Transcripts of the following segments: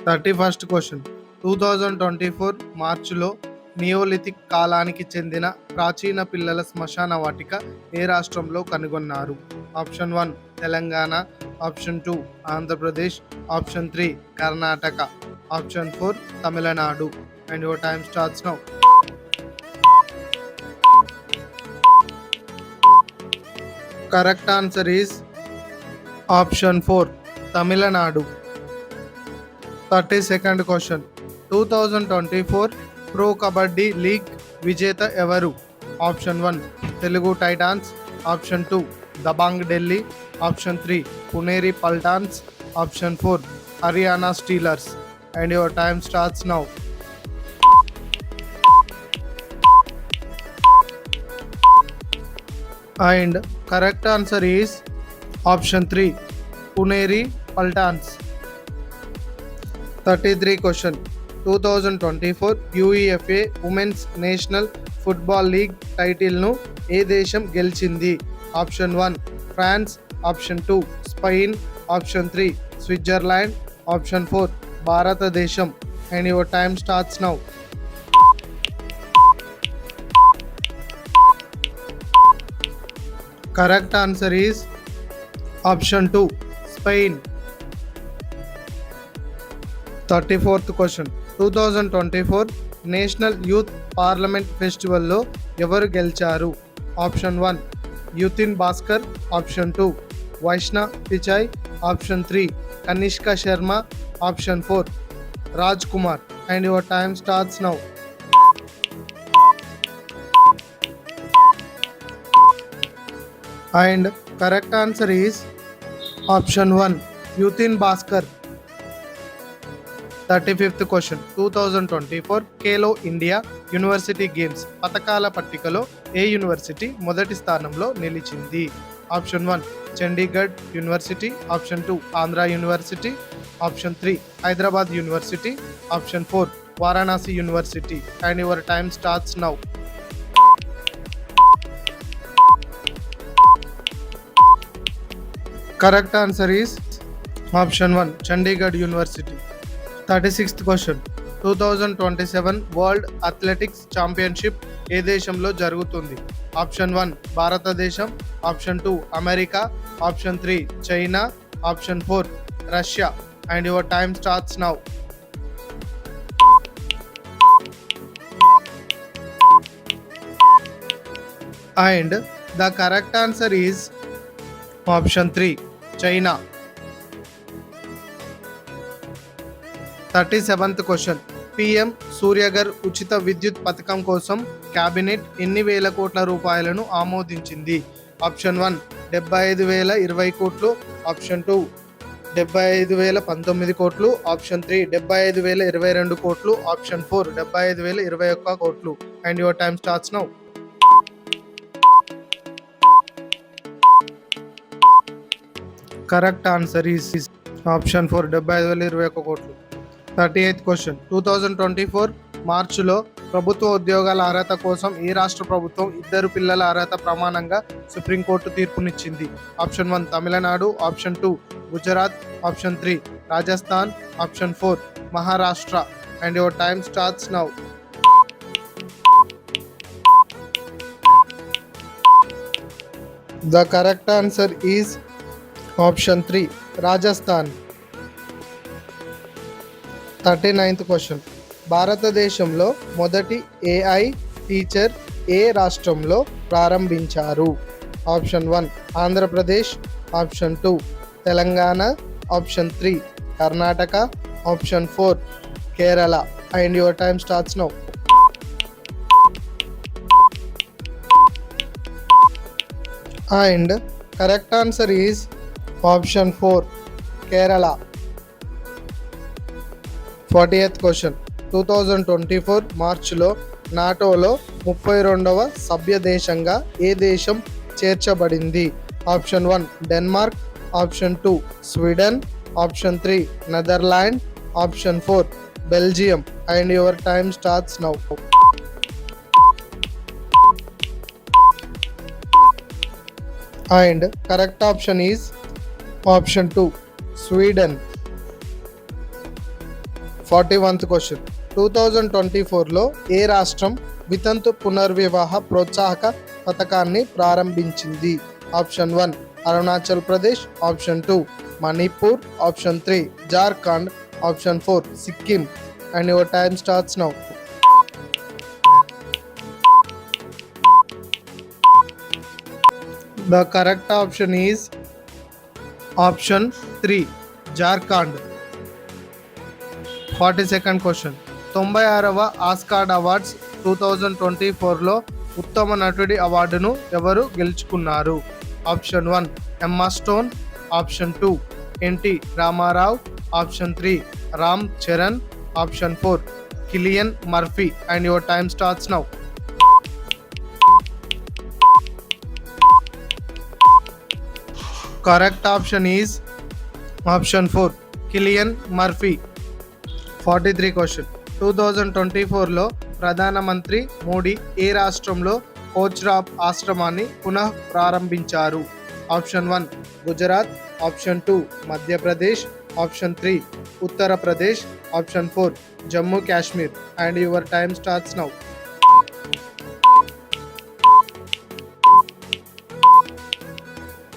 31st question 2024 మార్చిలో neolithic కాలానికి చెందిన ప్రాచీన పిల్లల శ్మశాన వాటిక ఏ రాష్ట్రంలో కనుగొన్నారు? Option 1 Telangana, option 2 Andhra Pradesh, option 3 Karnataka, option 4 Tamil Nadu. And your time starts now. Correct answer is option 4 Tamil Nadu. 32nd question 2024 pro kabaddi league విజేత ఎవరు? Option 1 Telugu titans, option 2 Dabang Delhi, option 3 Puneri Paltans, option 4 Haryana steelers. And your time starts now. And correct answer is option 3 Puneri Paltans. 33 question 2024 UEFA women's national football league టైటిల్ను ఏ దేశం గెలిచింది? Option 1 France, option 2 Spain, option 3 Switzerland, option 4 భారతదేశం. And your time starts now. Correct answer is option 2 Spain. 34th question 2024 national youth parliament ఫెస్టివల్లో ఎవరు గెలిచారు? Option 1 Yuthin Bhaskar, option 2 Vaishnav Pichai, option 3 Kanishka Sharma, option 4 Raj Kumar. And your time starts now. And correct answer is option 1 Yuthin Bhaskar. 35th question 2024 Khelo India university games పథకాల పట్టికలో ఏ university మొదటి స్థానంలో నిలిచింది? Option 1 Chandigarh university, option 2 Andhra university, option 3 Hyderabad university, option 4 Varanasi university. And your time starts now. Correct answer is option 1 Chandigarh university. 36th question 2027 world athletics championship ఏ దేశంలో జరుగుతుంది? Option 1 భారతదేశం, option 2 America, option 3 China, option 4 Russia. And your time starts now. And the correct answer is option 3 China. 37th question PM Surya Ghar ఉచిత విద్యుత్ పథకం కోసం cabinet ఎన్ని వేల కోట్ల రూపాయలను ఆమోదించింది? ఆప్షన్ 1 75,020 కోట్లు, ఆప్షన్ 2 75,019 కోట్లు, ఆప్షన్ 3 75,022 కోట్లు, ఆప్షన్ 4 75,021 కోట్లు. And your time starts now. Correct answer is option 4 75,021 కోట్లు. 38th క్వశ్చన్ 2024 మార్చిలో ప్రభుత్వ ఉద్యోగాల అర్హత కోసం ఏ రాష్ట్ర ప్రభుత్వం 2 పిల్లల అర్హత ప్రమాణంగా సుప్రీంకోర్టు తీర్పునిచ్చింది? Option 1 Tamil Nadu, option 2 Gujarat, option 3 Rajasthan, option 4 Maharashtra. And your time starts now. The correct answer is option 3 Rajasthan. 39th question భారతదేశంలో మొదటి ఏఐ టీచర్ ఏ రాష్ట్రంలో ప్రారంభించారు? Option 1 Andhra Pradesh, option 2 Telangana, option 3 Karnataka, option 4 Kerala. And your time starts now. And correct answer is option 4 Kerala. 40th question 2024 మార్చిలో నాటోలో 32వ సభ్య దేశంగా ఏ దేశం చేర్చబడింది? Option 1 Denmark, option 2 Sweden, option 3 Netherland, option 4 Belgium. And your time starts now. And correct option is option 2 Sweden. 41th question 2024లో ఏ రాష్ట్రం వితంతు పునర్వివాహ ప్రోత్సాహక పథకాన్ని ప్రారంభించింది? Option 1 Arunachal Pradesh, option 2 Manipur, option 3 Jharkhand, option 4 Sikkim. And your time starts now. The correct option is option 3 Jharkhand. 42nd question 96వ Oscar awards 2024లో ఉత్తమ నటుడి అవార్డును ఎవరు గెలుచుకున్నారు? Option 1 Emma Stone, option 2 NT Ramarao, option 3 Ram Charan, option 4 Cillian Murphy. And your time starts now. Correct option is option 4 Cillian Murphy. 43 question 2024లో ప్రధానమంత్రి మోడీ ఏ రాష్ట్రంలో కోచ్రాబ్ ఆశ్రమాన్ని పునః ప్రారంభించారు? Option 1 Gujarat, option 2 Madhya Pradesh, option 3 Uttar Pradesh, option 4 Jammu Kashmir. And your time starts now.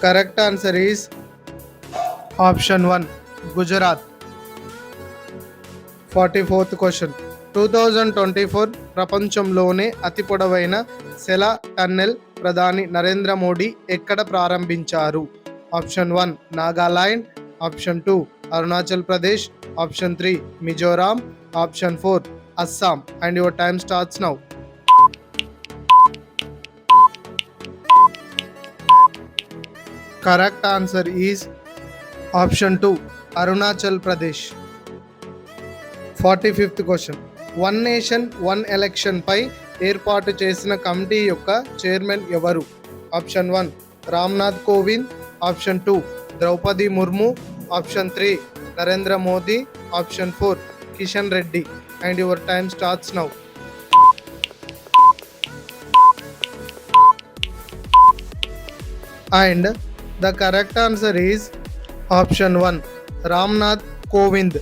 Correct answer is option 1 Gujarat. 44th question 2024 ప్రపంచంలోనే అతి పొడవైన సెల టన్నెల్ ప్రధాని నరేంద్ర మోడీ ఎక్కడ ప్రారంభించారు? Option 1 Nagaland, option 2 Arunachal Pradesh, option 3 Mizoram, option 4 Assam. And your time starts now. Correct answer is option 2 Arunachal Pradesh. 45th question one nation one election పై ఏర్పాటు చేసిన కమిటీ యొక్క చైర్మన్ ఎవరు? Option 1 Ramnath Kovind, option 2 Droupadi Murmu, option 3 Narendra Modi, option 4 Kishan Reddy. And your time starts now. And the correct answer is option 1 Ramnath Kovind.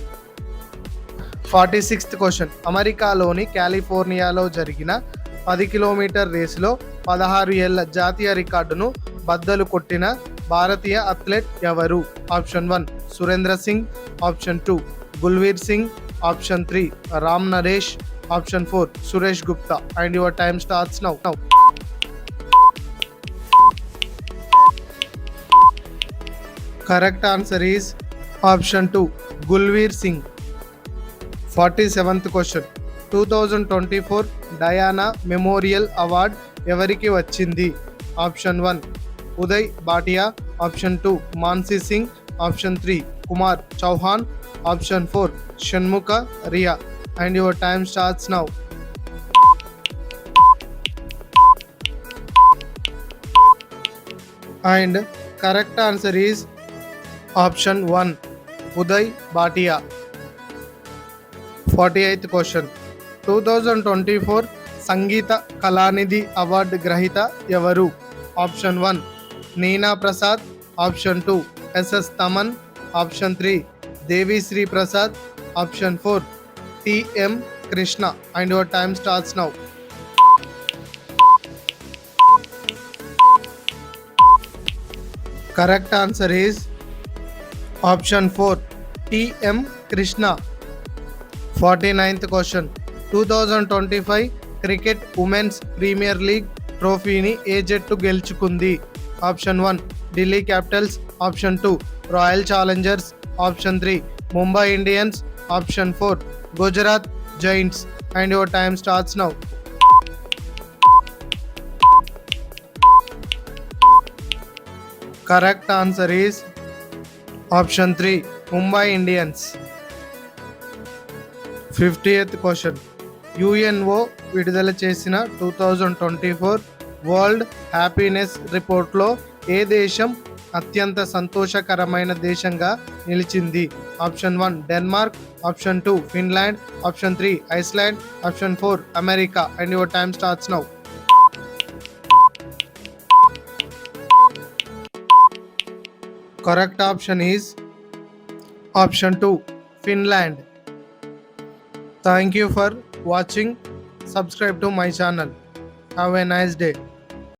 46th question అమెరికాలోని కాలిఫోర్నియాలో జరిగిన 10 kilometre రేసులో 16 ఏళ్ల జాతీయ రికార్డును బద్దలు కొట్టిన భారతీయ అథ్లెట్ ఎవరు? Option 1 Surendra Singh, option 2 Gulveer Singh, option 3 Ram Naresh, option 4 Suresh Gupta. And your time starts now. Correct answer is option 2 Gulveer Singh. 47th question 2024 Diana memorial award ఎవరికి వచ్చింది? Option 1 Uday Bhatia, option 2 Mansi Singh, option 3 Kumar Chauhan, option 4 Shanmukha Riya. And your time starts now. And correct answer is option 1 Uday Bhatia. 48th question 2024 Sangita Kalanidhi award గ్రహీత ఎవరు? Option 1 Neena Prasad, option 2 SS Thaman, option 3 Devi Sri Prasad, option 4 TM Krishna. And your time starts now. Correct answer is option 4 TM Krishna. 49th question 2025 cricket women's premier league ట్రోఫీని ఏ జట్టు గెలుచుకుంది? Option 1 Delhi Capitals, option 2 Royal Challengers, option 3 Mumbai Indians, option 4 Gujarat Giants. And your time starts now. Correct answer is option 3 Mumbai Indians. 50th question UNO విడుదల చేసిన 2024 world happiness రిపోర్ట్లో ఏ దేశం అత్యంత సంతోషకరమైన దేశంగా నిలిచింది? Option 1 Denmark, option 2 Finland, option 3 Iceland, option 4 America. And your time starts now. Correct option is option 2 Finland. Thank you for watching. Subscribe to my channel. Have a nice day.